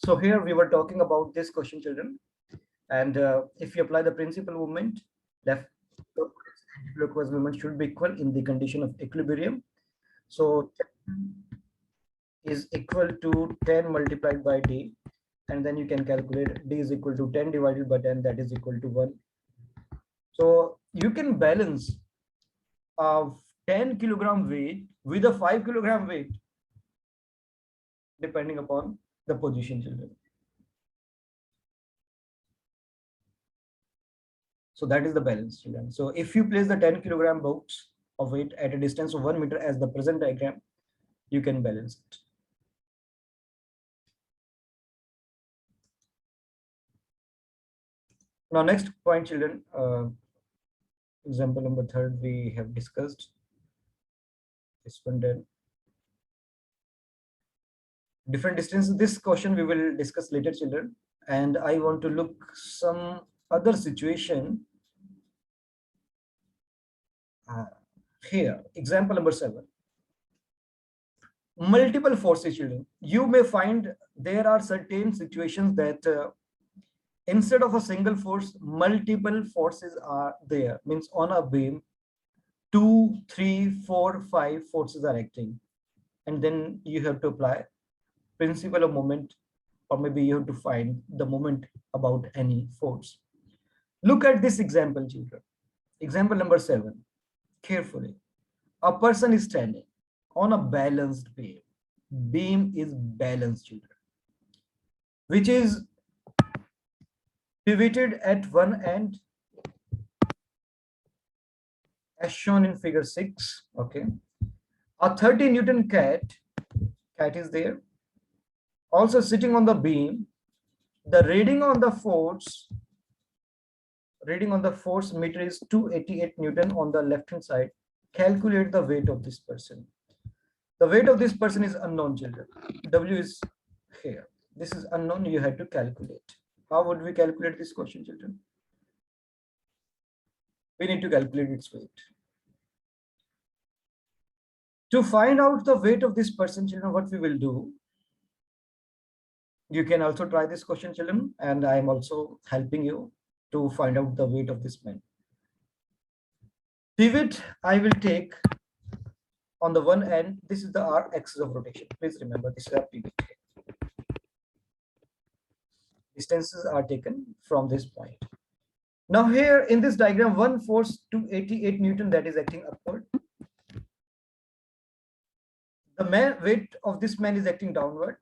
So here we were talking about this question, children. And if you apply the principal movement, left clockwise and anti-clockwise movement should be equal in the condition of equilibrium. So is equal to 10 multiplied by d, and then you can calculate d is equal to 10 divided by 10, that is equal to 1. So you can balance a 10 kilogram weight with a 5 kilogram weight depending upon the position, children. So that is the balance, children. So if you place the 10 kilogram box of weight at a distance of 1 meter as the present diagram, you can balance it. Now next point, children, example number 3 we have discussed. This one then. Different distances. This question we will discuss later, children. And I want to look some other situation. Here, example number 7. Multiple forces, children. You may find there are certain situations that instead of a single force, multiple forces are there. Means on a beam, 2, 3, 4, 5 forces are acting. And then you have to apply principle of moment, or maybe you have to find the moment about any force. Look at this example, children. Example number 7. Carefully. A person is standing on a balanced beam. Beam is balanced, children, which is pivoted at one end as shown in figure 6. Okay. A 30 Newton cat is there. Also sitting on the beam. The reading on the force meter is 288 Newton on the left hand side. Calculate the weight of this person. The weight of this person is unknown, children. W is here. This is unknown. You have to calculate. How would we calculate this question, children? We need to calculate its weight. To find out the weight of this person, children, what we will do, you can also try this question, children, and I am also helping you to find out the weight of this man. Pivot, I will take on the one end. This is the R axis of rotation. Please remember, this is a pivot. Distances are taken from this point. Now here in this diagram, one force 288 Newton that is acting upward. The weight of this man is acting downward,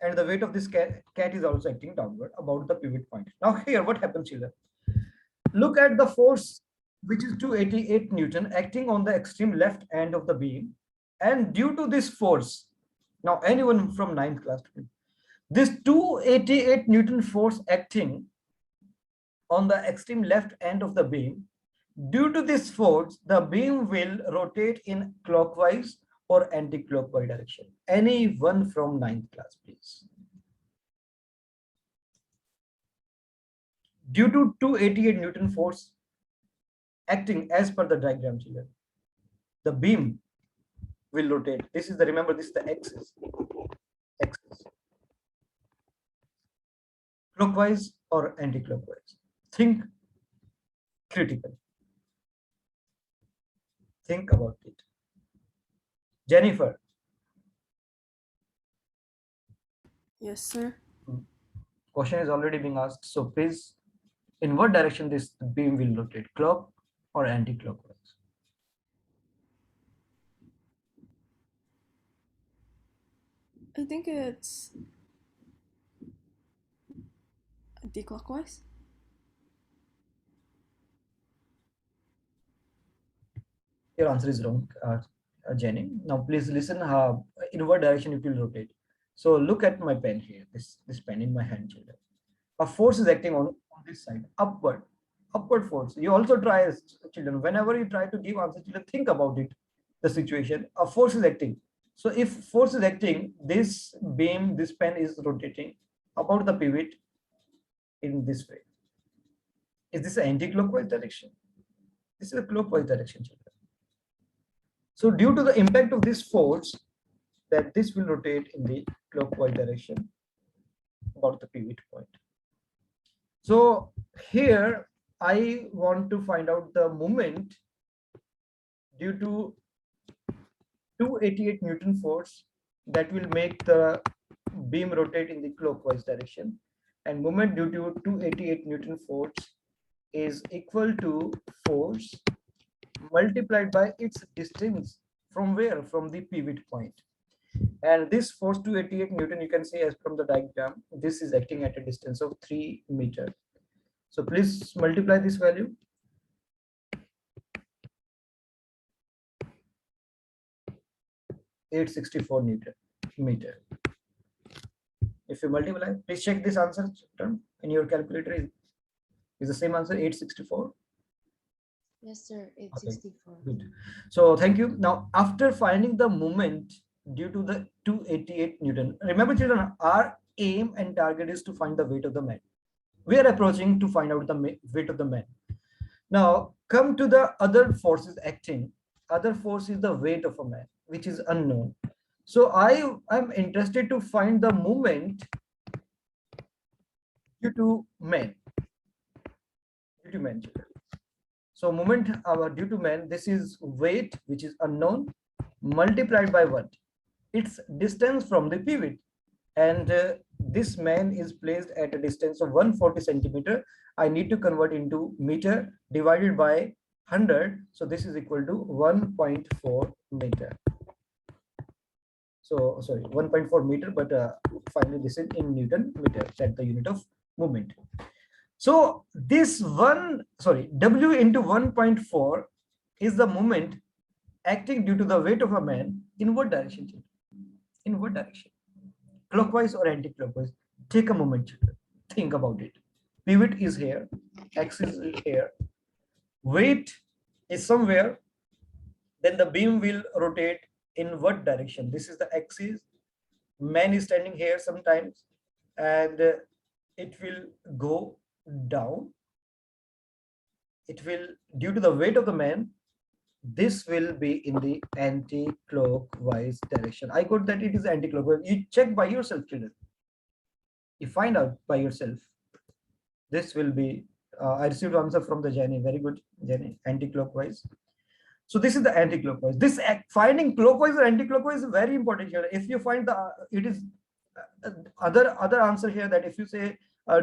and the weight of this cat is also acting downward about the pivot point. Now here what happens, children? Look at the force which is 288 Newton acting on the extreme left end of the beam, and due to this force, now anyone from 9th class, this 288 Newton force acting on the extreme left end of the beam, due to this force, the beam will rotate in clockwise or anti-clockwise direction. Anyone from 9th class, please. Due to 288 Newton force acting as per the diagram, children, the beam will rotate. This is the, remember, this is the axis. Clockwise or anti-clockwise. Think critical. Think about it. Jennifer. Yes, sir. Question is already being asked. So please, in what direction this beam will rotate? Clock or anti-clockwise? I think it's anti-clockwise. Your answer is wrong, Jenny. Now please listen in what direction it will rotate. So look at my pen here, this pen in my hand, children. A force is acting on this side, upward force. You also try, children, whenever you try to give answer, children, think about it, the situation. A force is acting. So if force is acting, this beam, this pen is rotating about the pivot in this way. Is this an anti-clockwise direction? This is a clockwise direction, children. So due to the impact of this force, that this will rotate in the clockwise direction. about the pivot point. So here I want to find out the moment due to 288 Newton force that will make the beam rotate in the clockwise direction, and moment due to 288 Newton force is equal to force multiplied by its distance from where? From the pivot point. And this force 288 Newton, you can see as from the diagram, this is acting at a distance of 3 meters. So please multiply this value. (864 Newton meter). If you multiply, please check this answer term in your calculator. Is the same answer 864? Yes, sir. 864. Okay, good. So thank you. Now, after finding the moment due to the 288 Newton, remember children, our aim and target is to find the weight of the man. We are approaching to find out the weight of the man. Now, come to the other forces acting. Other force is the weight of a man, which is unknown. So I am interested to find the moment due to man. Due to man. So moment due to man, this is weight, which is unknown, multiplied by what? Its distance from the pivot. And this man is placed at a distance of 140 centimeter. I need to convert into meter divided by 100. So this is equal to 1.4 meter. So sorry, 1.4 meter, but finally this is in Newton meter, that's the unit of movement. So this W into 1.4 is the moment acting due to the weight of a man in what direction? In what direction? Clockwise or anti-clockwise? Take a moment, children. Think about it. Pivot is here, axis is here, weight is somewhere, then the beam will rotate in what direction? This is the axis, man is standing here sometimes, and it will go down. It will, due to the weight of the man, this will be in the anti-clockwise direction. I got that it is anti-clockwise. You check by yourself, children. You find out by yourself. This will be, I received answer from the Jenny. Very good, Jenny. Anti-clockwise. So this is the anti-clockwise. This finding clockwise or anti-clockwise is very important here. If you find it is other answer here, that if you say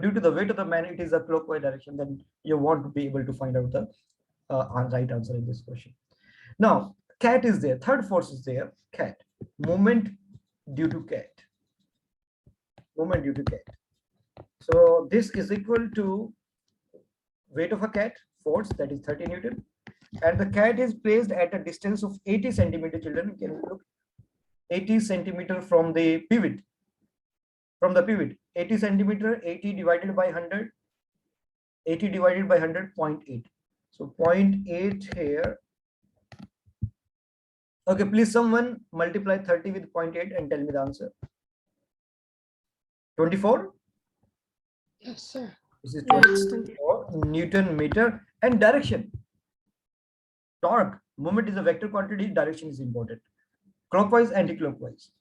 due to the weight of the man, it is a clockwise direction, then you won't be able to find out the right answer in this question. Now, cat is there. Third force is there. Cat. Moment due to cat. Moment due to cat. So this is equal to weight of a cat, force, that is 30 Newton. And the cat is placed at a distance of 80 centimeter, children. You can look 80 centimeter from the pivot. From the pivot, 80 centimeter, 80 divided by 100. 80 divided by 100, 0.8. So 0.8 here. Okay, please someone multiply 30 with 0.8 and tell me the answer. 24? Yes, sir. This is Yeah, it's 24 Newton meter. And direction. Torque. Moment is a vector quantity, direction is important. Clockwise, anti-clockwise.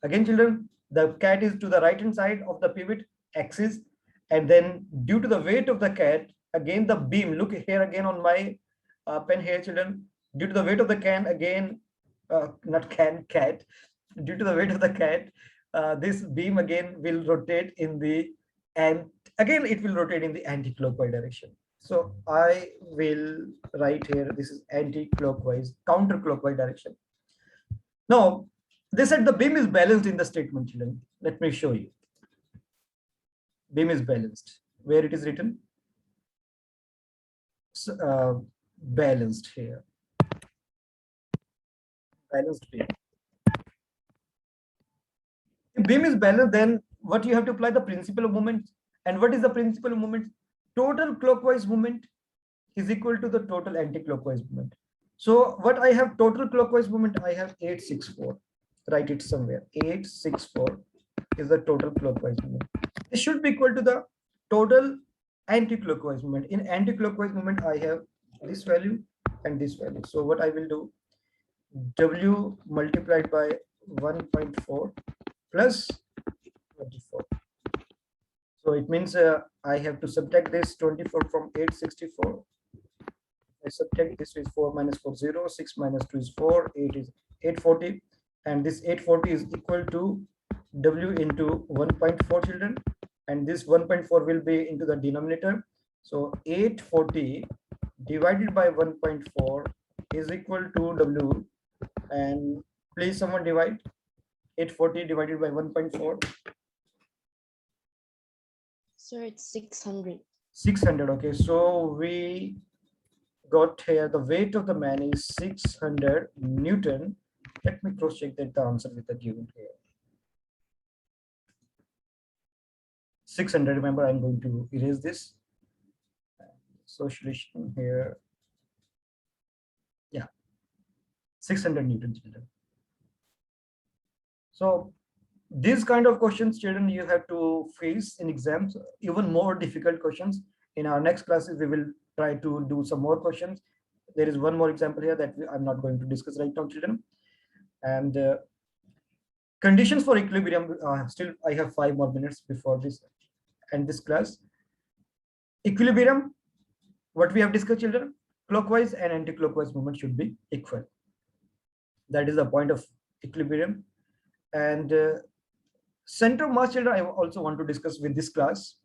Again, children, the cat is to the right hand side of the pivot axis, and then due to the weight of the cat, again the beam, look here again on my pen here, children, due to the weight of the cat, due to the weight of the cat, this beam again will rotate in the, and again it will rotate in the anti-clockwise direction. So I will write here, this is anti-clockwise, counter-clockwise direction. Now, they said the beam is balanced in the statement, children. Let me show you. Beam is balanced. Where it is written? So, balanced here. Balanced beam. If beam is balanced, then what you have to apply? The principle of moment. And what is the principle of moment? Total clockwise moment is equal to the total anti-clockwise moment. So what I have total clockwise moment, I have 864. Write it somewhere. 864 is the total clockwise moment. It should be equal to the total anti-clockwise moment. In anti-clockwise moment, I have this value and this value. So what I will do, W multiplied by 1.4 plus 24. So it means I have to subtract this 24 from 864. I subtract this is 4 minus 4 0, 6 minus 2 is 4, 8 is 840, and this 840 is equal to W into 1.4 children, and this 1.4 will be into the denominator. So 840 divided by 1.4 is equal to W, and please someone divide 840 divided by 1.4. Sir, it's 600. 600. Okay, so we got here the weight of the man is 600 Newton. Let me cross check that the answer with the given here. 600. Remember, I'm going to erase this. So solution here. Yeah, 600 Newton, children. So these kind of questions, children, you have to face in exams. Even more difficult questions. In our next classes, we will try to do some more questions. There is one more example here that I'm not going to discuss right now, children. And conditions for equilibrium. Still, I have 5 more minutes before this and this class. Equilibrium, what we have discussed, children, clockwise and anti-clockwise movement should be equal. That is the point of equilibrium. And center of mass, children, I also want to discuss with this class.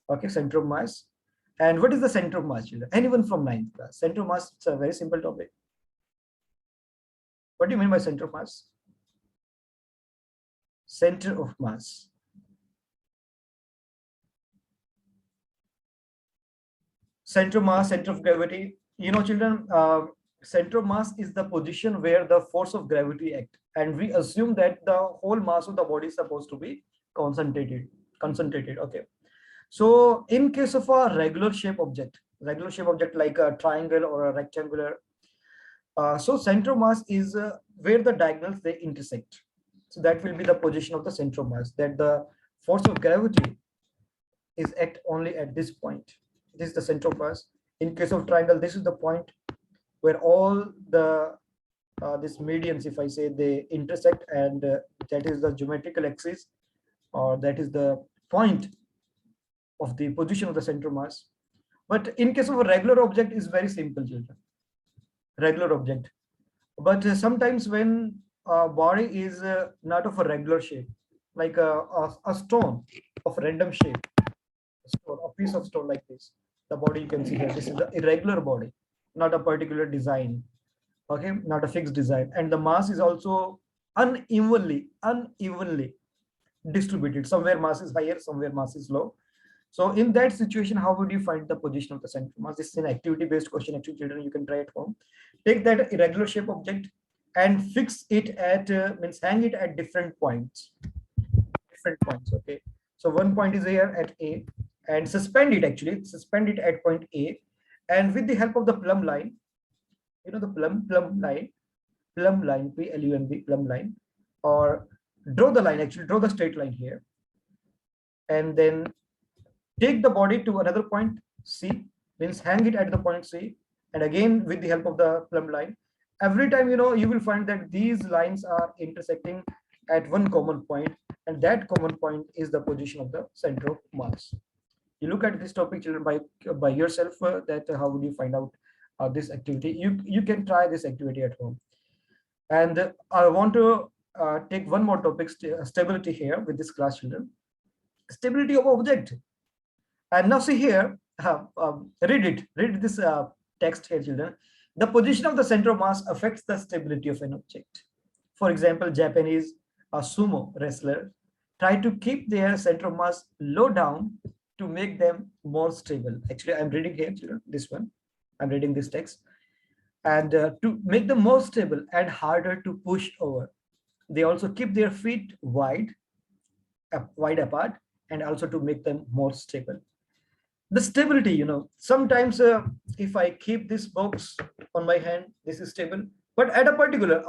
Okay, center of mass. And what is the center of mass, children? Anyone from 9th class? Center of mass, it's a very simple topic. What do you mean by center of mass? Center of mass. Center of mass, center of gravity. You know, children, center of mass is the position where the force of gravity acts. And we assume that the whole mass of the body is supposed to be concentrated. Okay. So in case of a regular shape object like a triangle or a rectangular, so center of mass is where the diagonals they intersect. So that will be the position of the center of mass, that the force of gravity is act only at this point. This is the center of mass. In case of triangle, this is the point where all the these medians, if I say, they intersect, and that is the geometrical axis, or that is the point of the position of the center of mass. But in case of a regular object, is very simple, children. Regular object. But sometimes when a body is not of a regular shape, like a stone of random shape, a piece of stone like this, the body you can see here, this is the irregular body, not a particular design. Okay, not a fixed design, and the mass is also unevenly distributed. Somewhere mass is higher, somewhere mass is low. So in that situation, how would you find the position of the center of mass? This is an activity based question. Actually, children, you can try at home. Take that irregular shape object and fix it at means hang it at different points. Okay, so one point is here at A, and suspend it at point A, and with the help of the plumb line, you know, the plumb line, PLUMB, plumb line, or draw the line, actually draw the straight line here, and then take the body to another point C, means hang it at the point C, and again with the help of the plumb line. Every time, you know, you will find that these lines are intersecting at one common point, and that common point is the position of the center of mass. You look at this topic, children, by yourself. How would you find out this activity? You can try this activity at home. And I want to take one more topic, stability, here with this class, children. Stability of object. And now see here, read this text here, children. The position of the center of mass affects the stability of an object. For example, Japanese sumo wrestler try to keep their center of mass low down to make them more stable. Actually, I'm reading here, children, this one. I'm reading this text. And to make them more stable and harder to push over, they also keep their feet wide apart, and also to make them more stable. The stability, you know, sometimes if I keep this box on my hand, this is stable, but at a particular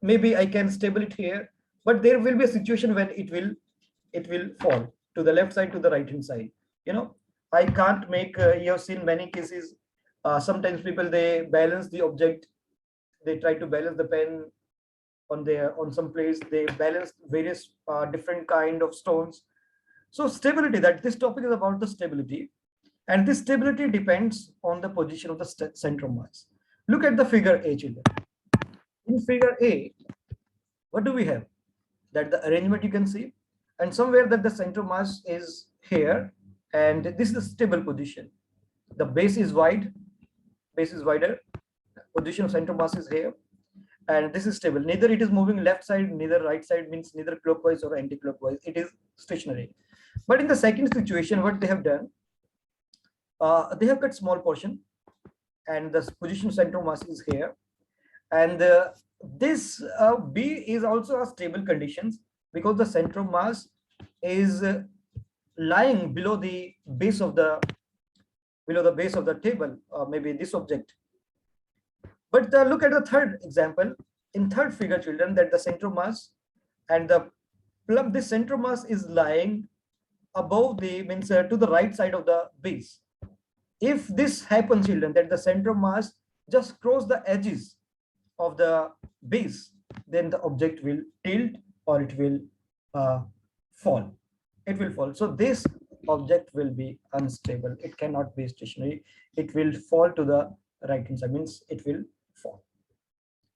maybe I can stable it here, but there will be a situation when it will fall to the left side, to the right hand side. You know, I can't make you have seen many cases, sometimes people, they balance the object, they try to balance the pen on some place, they balance various different kind of stones. So stability, that this topic is about the stability, and this stability depends on the position of the center of mass. Look at the figure A, children. In figure A, what do we have? That the arrangement you can see, and somewhere that the center of mass is here, and this is the stable position. The base is wide, base is wider, position of center of mass is here, and this is stable. Neither it is moving left side, neither right side, means neither clockwise or anti-clockwise. It is stationary. But in the second situation, what they have done, they have cut small portion, and the position of center of mass is here, and this B is also a stable conditions, because the center of mass is lying below the base of the table, maybe this object. But look at the third example. In third figure, children, that the center of mass and this center of mass is lying above the, means to the right side of the base. If this happens, children, that the center of mass just cross the edges of the base, then the object will tilt, or it will fall. It will fall. So this object will be unstable. It cannot be stationary. It will fall to the right hand side, means it will fall.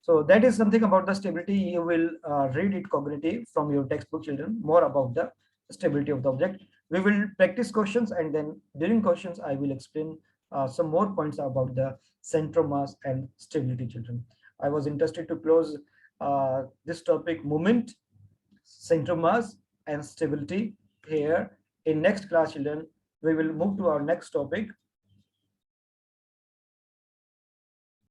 So that is something about the stability. You will read it cognitive from your textbook, children, more about the stability of the object. We will practice questions, and then during questions I will explain some more points about the center of mass and stability, children. I was interested to close this topic, moment, center of mass and stability here. In next class, children, we will move to our next topic,